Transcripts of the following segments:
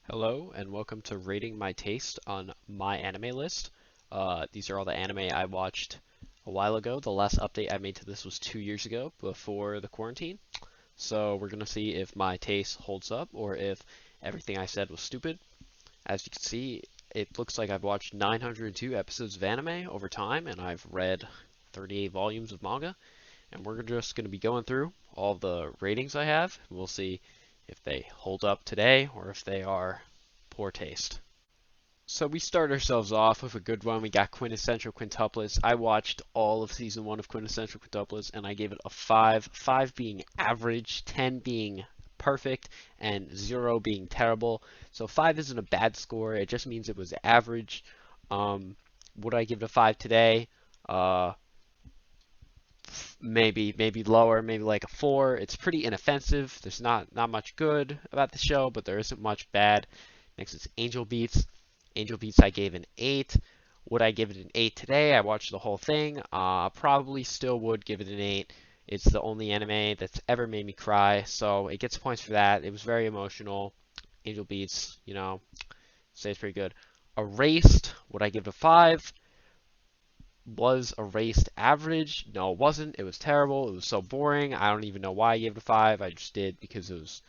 Hello and welcome to Rating My Taste on My Anime List. These are all the anime I watched a while ago. The last update I made to this was 2 years ago before the quarantine. So we're going to see if my taste holds up or if everything I said was stupid. As you can see, it looks like I've watched 902 episodes of anime over time and I've read 38 volumes of manga. And we're just going to be going through all the ratings I have. We'll see if they hold up today or if they are poor taste. So we start ourselves off with a good one. We got Quintessential Quintuplets. I watched all of season 1 of Quintessential Quintuplets and I gave it a 5. 5 being average, 10 being perfect, and 0 being terrible. So 5 isn't a bad score. It just means it was average. Would I give it a 5 today? Uh, maybe lower, maybe like a 4. It's pretty inoffensive. There's not much good about the show, but there isn't much bad. Next is Angel Beats. Angel Beats I gave an 8. Would I give it an 8 today? I watched the whole thing. Probably still would give it an 8. It's the only anime that's ever made me cry, so it gets points for that. It was very emotional. Angel Beats, stays pretty good. Erased, would I give it a 5? Was Erased average? No, it wasn't. It was terrible. It was so boring. I don't even know why I gave it a 5. I just did because it was,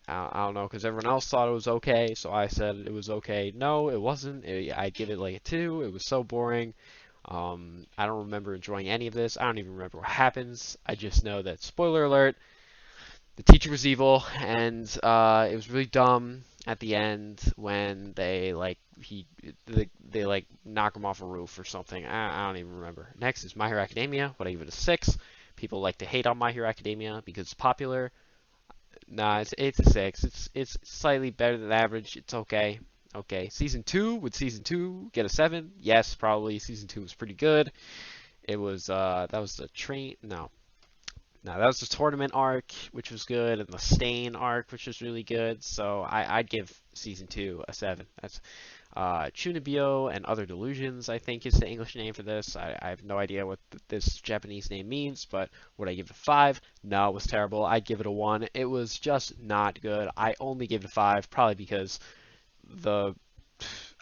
I don't know, because everyone else thought it was okay, so I said it was okay. No, it wasn't. I give it like a 2. It was so boring. I don't remember enjoying any of this. I don't even remember what happens. I just know that, spoiler alert, the teacher was evil, and it was really dumb at the end when they like knock him off a roof or something. I don't even remember. Next is My Hero Academia. What I give it a 6. People like to hate on My Hero Academia because it's popular. Nah, it's a 6. It's slightly better than average. It's okay. Okay. Season 2, would season 2 get a 7? Yes, probably. Season 2 was pretty good. It was that was the train no. No, that was the tournament arc, which was good, and the Stain arc, which was really good. So I'd give season 2 a 7. That's Chunibyo and Other Delusions, I think is the English name for this. I have no idea what this Japanese name means, but would I give it a 5? No, it was terrible. I'd give it a 1. It was just not good. I only give it a 5, probably because the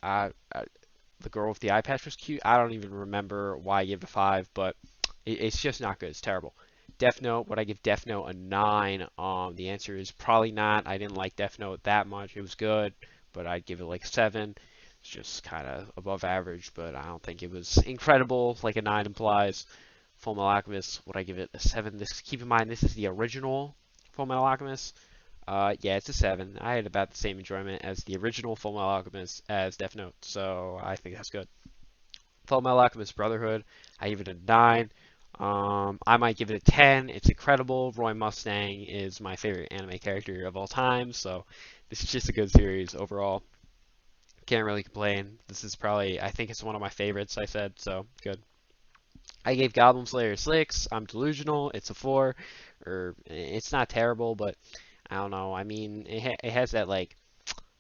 uh, uh, the girl with the eye patch was cute. I don't even remember why I gave it a 5, but it's just not good. It's terrible. Death Note, would I give Death Note a 9? The answer is probably not. I didn't like Death Note that much. It was good, but I'd give it like a 7. It's just kind of above average, but I don't think it was incredible like a 9 implies. Full Metal Alchemist, would I give it a 7? Keep in mind, this is the original Full Metal Alchemist. Yeah, it's a 7. I had about the same enjoyment as the original Full Metal Alchemist as Death Note, so I think that's good. Full Metal Alchemist Brotherhood, I give it a 9. I might give it a 10. It's incredible. Roy Mustang is my favorite anime character of all time, so this is just a good series overall. Can't really complain. This is probably, I think it's one of my favorites, I said, so good. I gave Goblin Slayer a 6. I'm delusional. It's a 4. Or it's not terrible, but I don't know. I mean, it has that like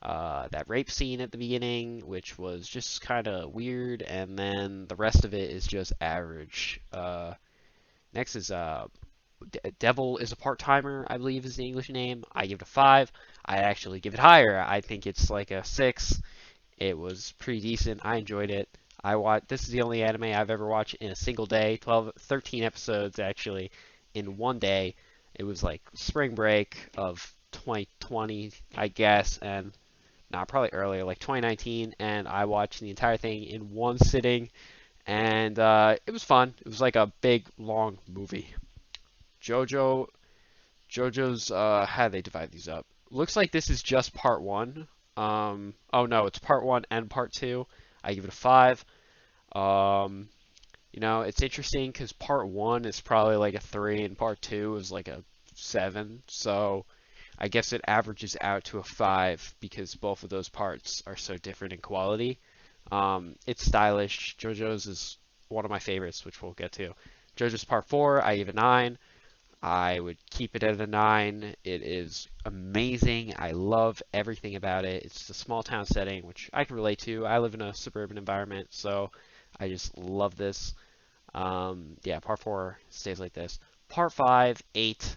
that rape scene at the beginning, which was just kind of weird, and then the rest of it is just average. Next is Devil is a part-timer, I believe is the English name. I give it a 5. I actually give it higher. I think it's like a 6. It was pretty decent. I enjoyed it. This is the only anime I've ever watched in a single day. 13 episodes actually in one day. It was like spring break of 2020, I guess, and not probably earlier, like 2019, and I watched the entire thing in one sitting, and it was fun. It was like a big, long movie. JoJo, JoJo's, how do they divide these up? Looks like this is just part one. Oh no, it's part one and part two. I give it a 5. Um, it's interesting because part one is probably like a 3 and part two is like a 7. So I guess it averages out to a 5 because both of those parts are so different in quality. It's stylish. JoJo's is one of my favorites, which we'll get to. JoJo's Part 4, I give a 9. I would keep it at a 9. It is amazing. I love everything about it. It's a small town setting, which I can relate to. I live in a suburban environment, so I just love this. Yeah, Part 4 stays like this. Part 5, 8.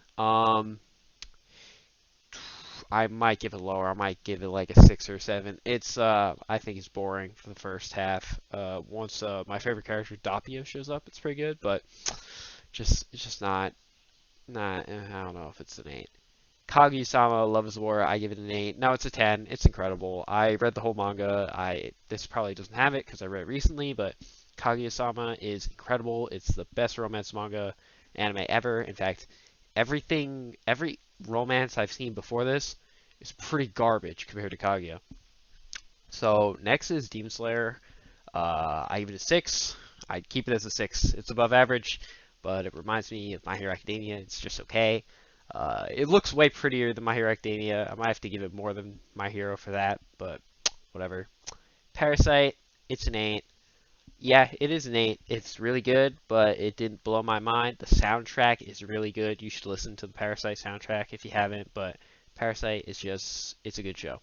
I might give it lower. I might give it like a 6 or 7. I think it's boring for the first half. Once my favorite character Doppio shows up, it's pretty good, but it's just not. I don't know if it's an 8. Kaguya-sama Love is War, I give it an 8. No, it's a 10. It's incredible. I read the whole manga. This probably doesn't have it because I read it recently, but Kaguya-sama is incredible. It's the best romance manga anime ever. In fact, every romance I've seen before this is pretty garbage compared to Kaguya. So next is Demon Slayer. I give it a 6. I'd keep it as a 6. It's above average, but it reminds me of My Hero Academia. It's just okay. It looks way prettier than My Hero Academia. I might have to give it more than My Hero for that, but whatever. Parasite, it's an 8. Yeah, it is an 8. It's really good, but it didn't blow my mind. The soundtrack is really good. You should listen to the Parasite soundtrack if you haven't, but Parasite is it's a good show.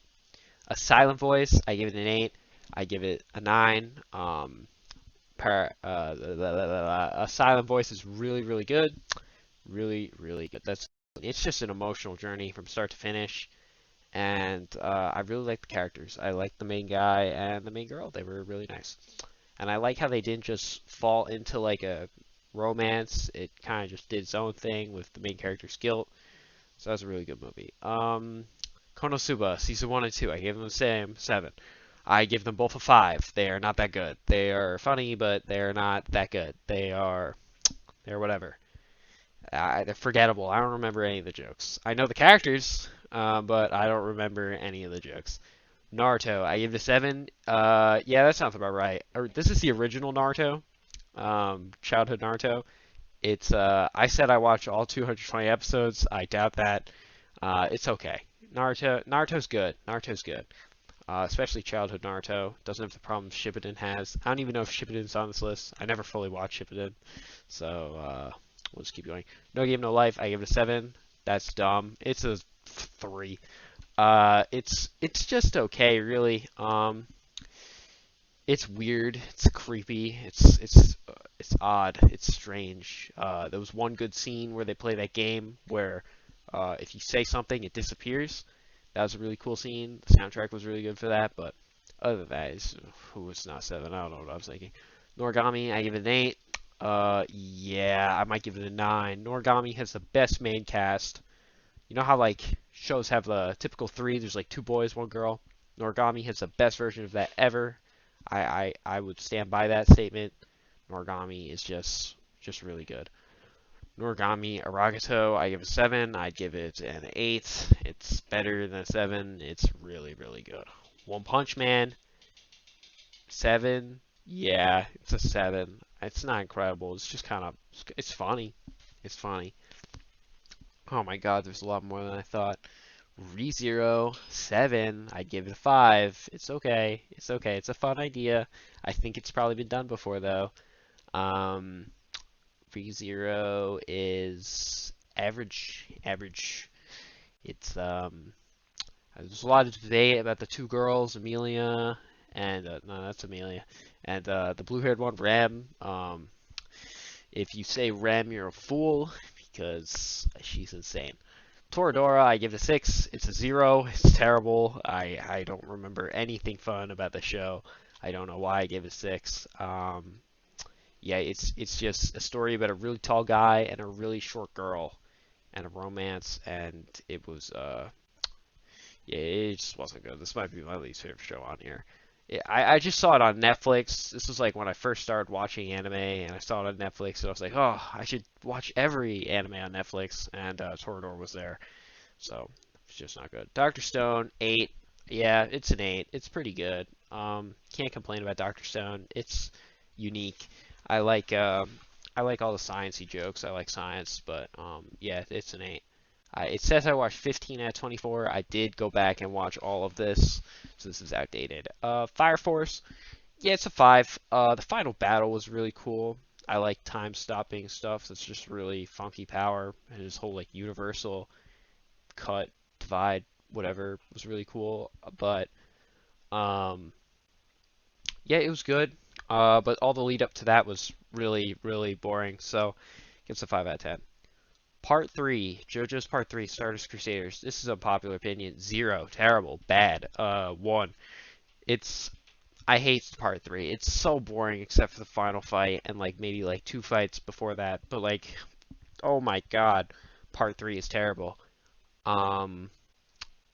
A Silent Voice, I give it an 8. I give it a 9. A Silent Voice is really, really good. Really, really good. It's just an emotional journey from start to finish, and I really like the characters. I like the main guy and the main girl. They were really nice, and I like how they didn't just fall into like a romance. It kind of just did its own thing with the main character's guilt. So that's a really good movie. Konosuba season 1 and 2. I gave them the same 7. I give them both a 5. They are not that good. They are funny, but they are not that good. They're whatever. They're forgettable. I don't remember any of the jokes. I know the characters, but I don't remember any of the jokes. Naruto, I give it a 7. Yeah, that sounds about right. This is the original Naruto, childhood Naruto. I said I watched all 220 episodes. I doubt that. It's okay. Naruto's good. Naruto's good. Especially childhood Naruto. Doesn't have the problems Shippuden has. I don't even know if Shippuden's on this list. I never fully watched Shippuden. So, we'll just keep going. No Game, No Life. I give it a 7. That's dumb. It's a 3. It's just okay, really. It's weird. It's creepy. It's odd. It's strange. There was one good scene where they play that game where if you say something, it disappears. That was a really cool scene. The soundtrack was really good for that, but other than that, it's not 7. I don't know what I was thinking. Noragami, I give it an 8. Yeah, I might give it a 9. Noragami has the best main cast. You know how like shows have the typical 3, there's like 2 boys, 1 girl. Noragami has the best version of that ever. I would stand by that statement. Noragami is just really good. Noragami Aragato, I give a 7. I'd give it an 8. It's better than a 7. It's really, really good. One Punch Man, 7. Yeah, it's a 7. It's not incredible. It's just kind of, it's funny. It's funny. Oh my god, there's a lot more than I thought. ReZero, 7. I'd give it a 5. It's okay. It's okay. It's a fun idea. I think it's probably been done before, though. Um, ReZero is average. Average. It's there's a lot of debate about the 2 girls, Amelia and no, that's Amelia, and the blue-haired one, Rem. If you say Rem, you're a fool because she's insane. Toradora, I give it a 6. It's a 0. It's terrible. I don't remember anything fun about the show. I don't know why I gave it a 6. Yeah, it's just a story about a really tall guy and a really short girl and a romance, and it was yeah, it just wasn't good. This might be my least favorite show on here. I just saw it on Netflix. This was like when I first started watching anime, and I saw it on Netflix, and I was like, oh, I should watch every anime on Netflix, and Toradora was there, so it's just not good. Doctor Stone, 8. Yeah, it's an 8. It's pretty good. Can't complain about Doctor Stone. It's unique. I like all the sciencey jokes. I like science, but yeah, it's an 8. It says I watched 15 out of 24. I did go back and watch all of this, so this is outdated. Fire Force, yeah, it's a 5. The final battle was really cool. I like time-stopping stuff. That's just really funky power, and his whole like universal cut, divide, whatever was really cool. But yeah, it was good. But all the lead up to that was really, really boring. So, gives a 5 out of 10. Part 3, JoJo's Part 3, Stardust Crusaders. This is a popular opinion. 0, terrible, bad. 1, it's I hate Part 3. It's so boring except for the final fight and like maybe like 2 fights before that. But like, oh my god, Part 3 is terrible. Um,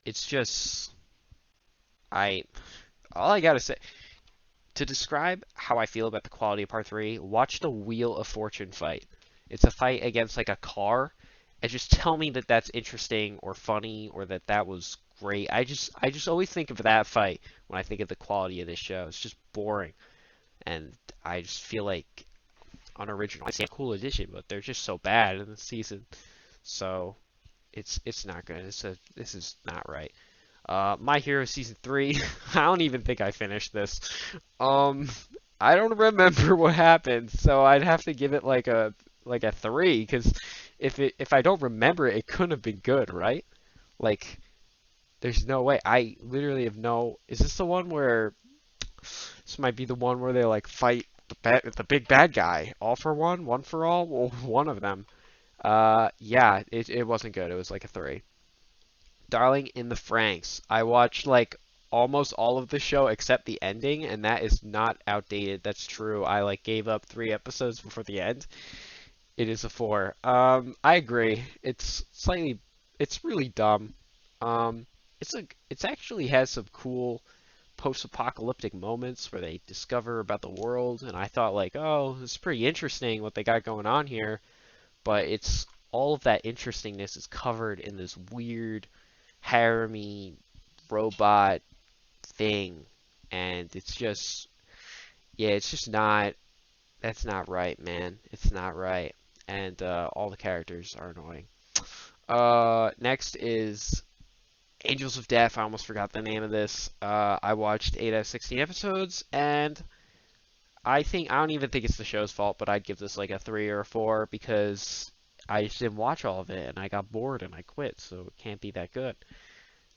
it's just I all I gotta say to describe how I feel about the quality of Part 3, watch the Wheel of Fortune fight. It's a fight against like a car, and just tell me that that's interesting or funny or that that was great. I just always think of that fight when I think of the quality of this show. It's just boring, and I just feel like unoriginal. It's a cool addition, but they're just so bad in the season. So it's not good. This is not right. My Hero Season 3, I don't even think I finished this. Um, I don't remember what happened, so I'd have to give it like a 3, because if I don't remember it, it couldn't have been good, right? Like, there's no way. I literally have no. Is this the one where this might be the one where they like fight the big bad guy, all for one, one for all? Well, one of them. Yeah, it wasn't good. It was like a 3. Darling in the Franxx. I watched like almost all of the show except the ending, and that is not outdated. That's true. I like gave up 3 episodes before the end. It is a 4. I agree. It's really dumb. Um, it's actually has some cool post-apocalyptic moments where they discover about the world, and I thought like, oh, it's pretty interesting what they got going on here. But it's all of that interestingness is covered in this weird harem robot thing, and it's just yeah, it's just not that's not right, man. It's not right, and all the characters are annoying. Next is Angels of Death. I almost forgot the name of this. I watched 8 out of 16 episodes, and I don't even think it's the show's fault, but I'd give this like a 3 or a 4 because I just didn't watch all of it, and I got bored and I quit, so it can't be that good.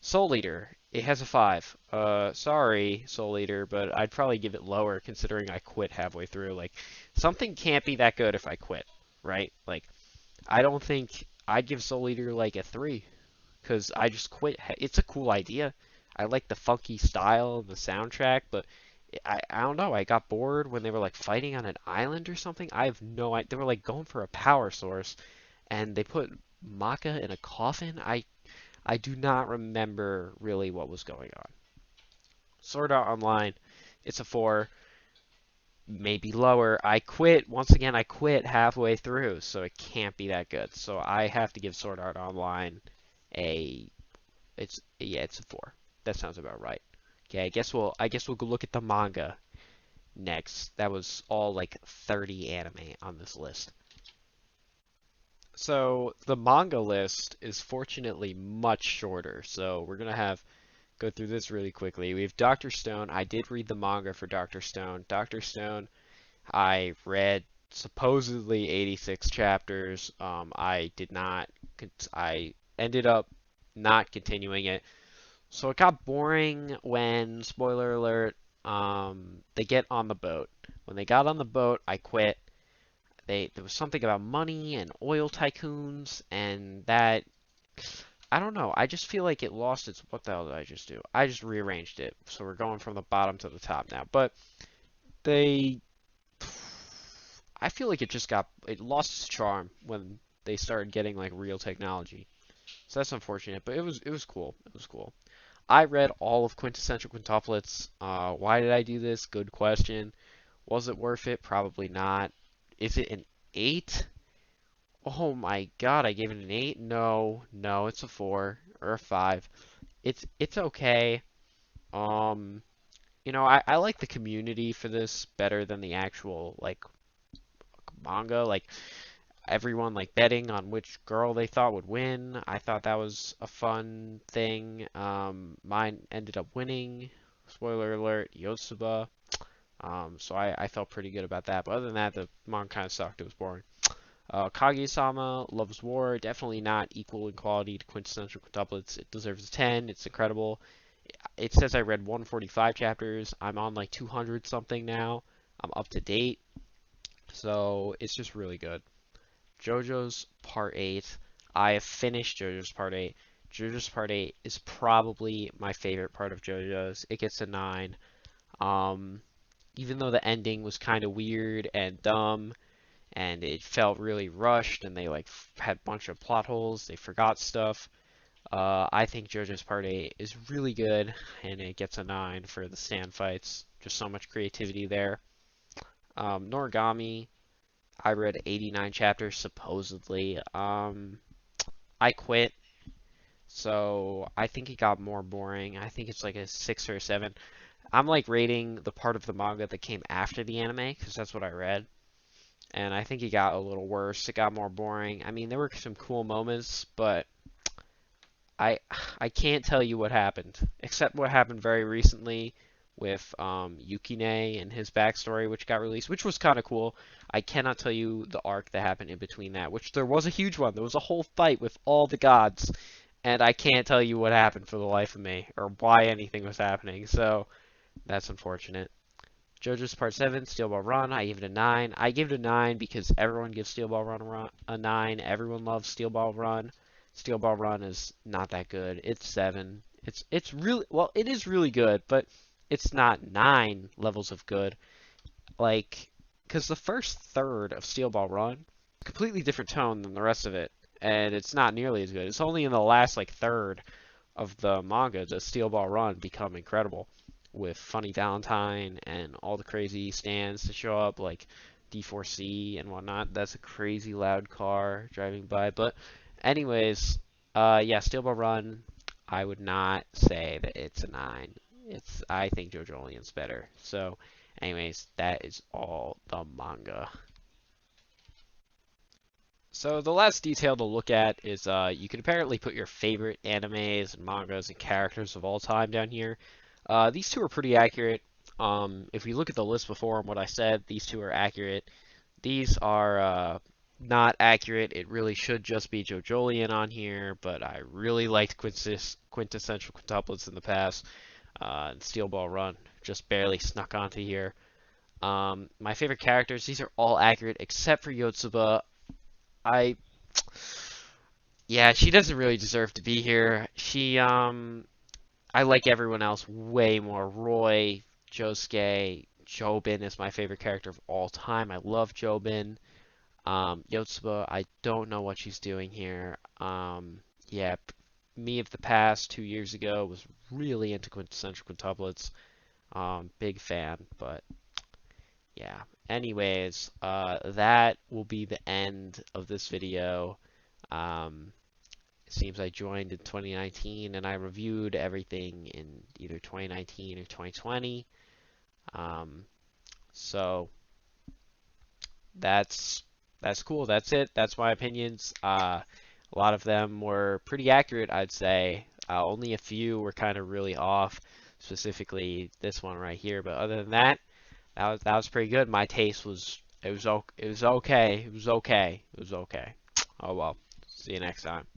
Soul Eater, it has a 5. Sorry, Soul Eater, but I'd probably give it lower considering I quit halfway through. Like, something can't be that good if I quit, right? Like, I don't think I'd give Soul Eater like a 3 because I just quit. It's a cool idea. I like the funky style and the soundtrack, but I don't know. I got bored when they were like fighting on an island or something. I have no idea. They were like going for a power source, and they put Maka in a coffin. I do not remember really what was going on. Sword Art Online, it's a 4, maybe lower. I quit, once again, I quit halfway through, so it can't be that good. So I have to give Sword Art Online a, it's a 4. That sounds about right. Okay, I guess we'll go look at the manga next. That was all like 30 anime on this list. So the manga list is fortunately much shorter. So we're gonna have go through this really quickly. We have Doctor Stone. I did read the manga for Doctor Stone. Doctor Stone, I read supposedly 86 chapters. I did not. I ended up not continuing it. So it got boring when, spoiler alert, they get on the boat. When they got on the boat, I quit. There was something about money and oil tycoons, and that I don't know. I just feel like it lost its. What the hell did I just do? I just rearranged it, so we're going from the bottom to the top now. But they, I feel like it lost its charm when they started getting like real technology. So that's unfortunate, but it was cool. It was cool. I read all of Quintessential Quintuplets. Why did I do this? Good question. Was it worth it? Probably not. Is it an 8? Oh my god, I gave it an 8? No, no, it's a 4 or a 5. It's okay. Um, I like the community for this better than the actual like manga. Like everyone like betting on which girl they thought would win. I thought that was a fun thing. Mine ended up winning. Spoiler alert, Yotsuba. So I felt pretty good about that. But other than that, the manga kind of sucked. It was boring. Kaguya-sama, Love's War, definitely not equal in quality to Quintessential Quintuplets. It deserves a 10. It's incredible. It says I read 145 chapters. I'm on like 200 something now. I'm up to date. So it's just really good. JoJo's Part 8. I have finished JoJo's Part 8. JoJo's Part 8 is probably my favorite part of JoJo's. It gets a 9. Um, Even though the ending was kind of weird and dumb, and it felt really rushed, and they like had a bunch of plot holes, they forgot stuff. I think JoJo's Part 8 is really good, and it gets a 9 for the stand fights. Just so much creativity there. Noragami, I read 89 chapters supposedly. I quit, so I think it got more boring. I think it's like a 6 or a 7. I'm like rating the part of the manga that came after the anime, because that's what I read. And I think it got a little worse. It got more boring. I mean, there were some cool moments, but I I can't tell you what happened, except what happened very recently with Yukine and his backstory, which got released, which was kind of cool. I cannot tell you the arc that happened in between that, which there was a huge one. There was a whole fight with all the gods, and I can't tell you what happened for the life of me, or why anything was happening, so that's unfortunate. JoJo's Part 7, Steel Ball Run, I gave it a 9. I gave it a 9 because everyone gives Steel Ball Run a 9. Everyone loves Steel Ball Run. Steel Ball Run is not that good. It's 7. It's really, well, it is really good, but it's not 9 levels of good. Like, because the first third of Steel Ball Run, completely different tone than the rest of it, and it's not nearly as good. It's only in the last like third of the manga does Steel Ball Run become incredible, with Funny Valentine and all the crazy stands to show up, like D4C and whatnot. That's a crazy loud car driving by. But anyways, yeah, Steel Ball Run, I would not say that it's a 9. I think JoJolian's better. So anyways, that is all the manga. So the last detail to look at is you can apparently put your favorite animes and mangas and characters of all time down here. These two are pretty accurate. If we look at the list before and what I said, these two are accurate. These are not accurate. It really should just be JoJolion on here, but I really liked Quintessential Quintuplets in the past. And Steel Ball Run just barely snuck onto here. My favorite characters, these are all accurate except for Yotsuba. Yeah, she doesn't really deserve to be here. I like everyone else way more. Roy, Josuke, Jobin is my favorite character of all time. I love Jobin. Yotsuba, I don't know what she's doing here. Yeah, me of the past 2 years ago was really into Quintessential Quintuplets. Big fan, but yeah. Anyways, that will be the end of this video. It seems I joined in 2019 and I reviewed everything in either 2019 or 2020. So that's cool. That's it. That's my opinions. A lot of them were pretty accurate, I'd say. Only a few were kind of really off, specifically this one right here. But other than that, that was pretty good. My taste was it was okay. It was okay. It was okay. Oh well. See you next time.